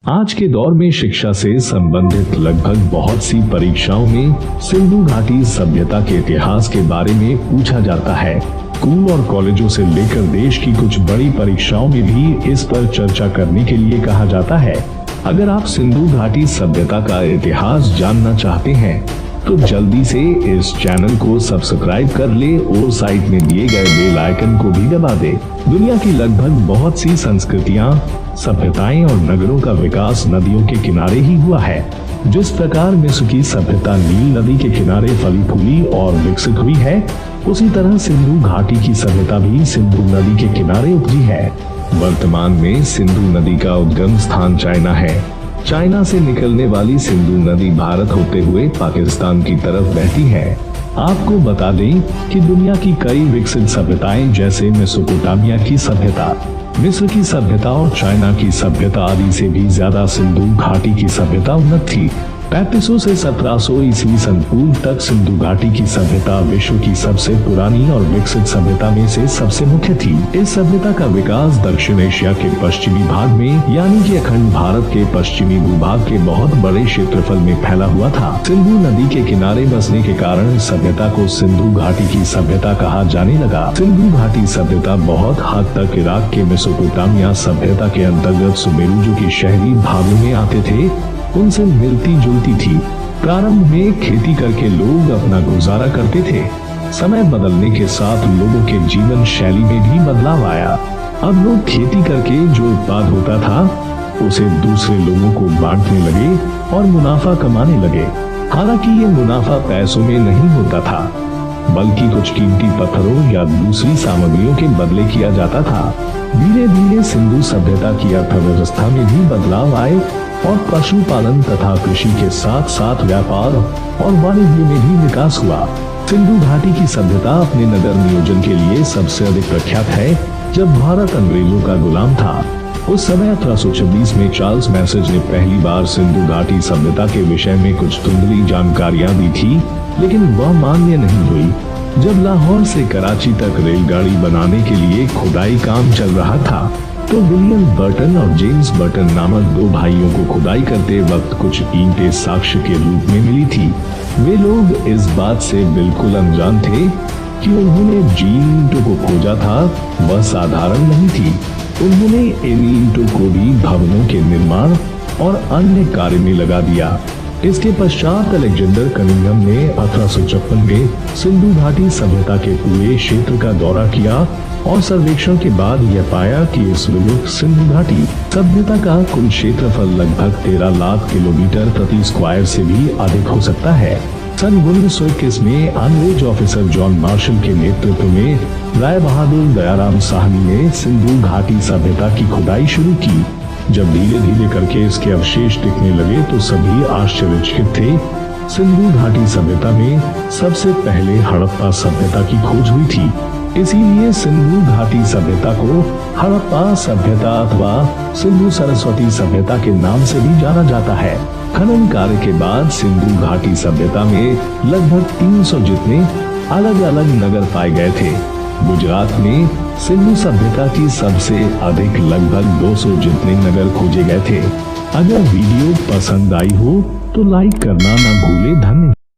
आज के दौर में शिक्षा से संबंधित लगभग बहुत सी परीक्षाओं में सिंधु घाटी सभ्यता के इतिहास के बारे में पूछा जाता है। स्कूल और कॉलेजों से लेकर देश की कुछ बड़ी परीक्षाओं में भी इस पर चर्चा करने के लिए कहा जाता है। अगर आप सिंधु घाटी सभ्यता का इतिहास जानना चाहते हैं तो जल्दी से इस चैनल को सब्सक्राइब कर ले और साइड में दिए गए बेल आइकन को भी दबा दे। दुनिया की लगभग बहुत सी संस्कृतियां, सभ्यताएं और नगरों का विकास नदियों के किनारे ही हुआ है। जिस प्रकार मिस्र की सभ्यता नील नदी के किनारे फली फूली और विकसित हुई है, उसी तरह सिंधु घाटी की सभ्यता भी सिंधु नदी के किनारे उपजी है। वर्तमान में सिंधु नदी का उद्गम स्थान चाइना है। चाइना से निकलने वाली सिंधु नदी भारत होते हुए पाकिस्तान की तरफ बहती है। आपको बता दें कि दुनिया की कई विकसित सभ्यताएं जैसे मेसोपोटामिया की सभ्यता, मिस्र की सभ्यता और चाइना की सभ्यता आदि से भी ज्यादा सिंधु घाटी की सभ्यता उन्नत थी। 3500 से 1700 ईस्वी सन पूर्व तक सिंधु घाटी की सभ्यता विश्व की सबसे पुरानी और विकसित सभ्यता में से सबसे मुख्य थी। इस सभ्यता का विकास दक्षिण एशिया के पश्चिमी भाग में यानी कि अखंड भारत के पश्चिमी भूभाग के बहुत बड़े क्षेत्रफल में फैला हुआ था। सिंधु नदी के किनारे बसने के कारण इस सभ्यता को सिंधु घाटी की सभ्यता कहा जाने लगा। सिंधु घाटी सभ्यता बहुत हद तक इराक के मेसोपोटामिया सभ्यता के अंतर्गत सुमेरु जो की शहरी भागों में आते थे उनसे मिलती जुलती थी। प्रारंभ में खेती करके लोग अपना गुजारा करते थे। समय बदलने के साथ लोगों के जीवन शैली में भी बदलाव आया। अब लोग खेती करके जो उत्पाद होता था उसे दूसरे लोगों को बांटने लगे और मुनाफा कमाने लगे। हालांकि ये मुनाफा पैसों में नहीं होता था, बल्कि कुछ कीमती पत्थरों या दूसरी सामग्रियों के बदले किया जाता था। धीरे धीरे सिंधु सभ्यता की अर्थव्यवस्था में भी बदलाव आए और पशुपालन तथा कृषि के साथ साथ व्यापार और वाणिज्य में भी विकास हुआ। सिंधु घाटी की सभ्यता अपने नगर नियोजन के लिए सबसे अधिक प्रख्यात है। जब भारत अंग्रेजों का गुलाम था उस समय 1826 में चार्ल्स मैसेज ने पहली बार सिंधु घाटी सभ्यता के विषय में कुछ धुंधली जानकारियां दी थी, लेकिन वह मान्य नहीं हुई। जब लाहौर से कराची तक रेलगाड़ी बनाने के लिए खुदाई काम चल रहा था तो विलियम बर्टन और जेम्स बर्टन नामक दो भाइयों को खुदाई करते वक्त कुछ ईंटें साक्ष्य के रूप में मिली थी। वे लोग इस बात से बिल्कुल अनजान थे कि उन्होंने जिन ईंटों को खोजा था वह साधारण नहीं थी। उन्होंने इन ईंटों को भी भवनों के निर्माण और अन्य कार्य में लगा दिया। इसके पश्चात अलेक्जेंडर कनिंघम ने 1856 में सिंधु घाटी सभ्यता के पूरे क्षेत्र का दौरा किया और सर्वेक्षण के बाद यह पाया कि इस विलुप्त सिंधु घाटी सभ्यता का कुल क्षेत्रफल लगभग 13 लाख किलोमीटर प्रति स्क्वायर से भी अधिक हो सकता है। सन 1921 में अंग्रेज ऑफिसर जॉन मार्शल के नेतृत्व में राय बहादुर दयाराम साहनी ने सिंधु घाटी सभ्यता की खुदाई शुरू की। जब धीरे धीरे करके इसके अवशेष दिखने लगे तो सभी आश्चर्यचकित थे। सिंधु घाटी सभ्यता में सबसे पहले हड़प्पा सभ्यता की खोज हुई थी, इसीलिए सिंधु घाटी सभ्यता को हड़प्पा सभ्यता अथवा सिंधु सरस्वती सभ्यता के नाम से भी जाना जाता है। खनन कार्य के बाद सिंधु घाटी सभ्यता में लगभग 300 जितने अलग अलग नगर पाए गए थे। गुजरात में सिंधु सभ्यता की सबसे अधिक लगभग 200 जितने नगर खोजे गए थे। अगर वीडियो पसंद आई हो तो लाइक करना न भूले। धन्यवाद।